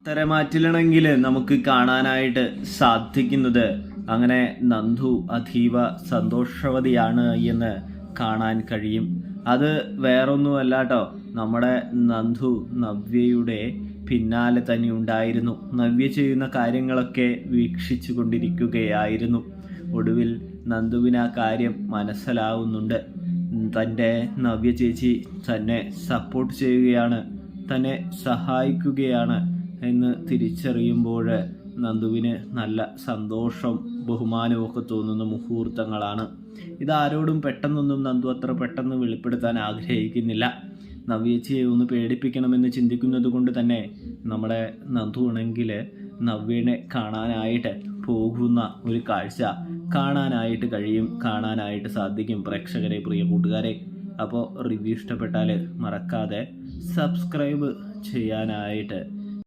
തരമാറ്റിലാണെങ്കിൽ നമുക്ക് കാണാനായിട്ട് സാധിക്കുന്നത് അങ്ങനെ നന്ദു അതീവ സന്തോഷവതിയാണ് എന്ന് കാണാൻ കഴിയും. അത് വേറൊന്നുമല്ല കേട്ടോ, നമ്മുടെ നന്ദു നവ്യയുടെ പിന്നാലെ തന്നെ ഉണ്ടായിരുന്നു. നവ്യ ചെയ്യുന്ന കാര്യങ്ങളൊക്കെ വീക്ഷിച്ചു കൊണ്ടിരിക്കുകയായിരുന്നു. ഒടുവിൽ നന്ദുവിന് ആ കാര്യം മനസ്സിലാവുന്നുണ്ട്. തൻ്റെ നവ്യ ചേച്ചി തന്നെ സപ്പോർട്ട് ചെയ്യുകയാണ്, തന്നെ സഹായിക്കുകയാണ് എന്ന് തിരിച്ചറിയുമ്പോൾ നന്ദുവിന് നല്ല സന്തോഷം ബഹുമാനവും ഒക്കെ തോന്നുന്ന മുഹൂർത്തങ്ങളാണ്. ഇതാരോടും പെട്ടെന്നൊന്നും നന്ദു അത്ര പെട്ടെന്ന് വെളിപ്പെടുത്താൻ ആഗ്രഹിക്കുന്നില്ല. നവ്യേച്ചിയെ ഒന്ന് പേടിപ്പിക്കണമെന്ന് ചിന്തിക്കുന്നത് കൊണ്ട് തന്നെ നമ്മുടെ നന്ദു ആണെങ്കിൽ നവ്യനെ കാണാനായിട്ട് പോകുന്ന ഒരു കാഴ്ച കാണാനായിട്ട് സാധിക്കും പ്രേക്ഷകരെ, പ്രിയ കൂട്ടുകാരെ. അപ്പോൾ റിവ്യൂ ഇഷ്ടപ്പെട്ടാൽ മറക്കാതെ സബ്സ്ക്രൈബ് ചെയ്യാനായിട്ട്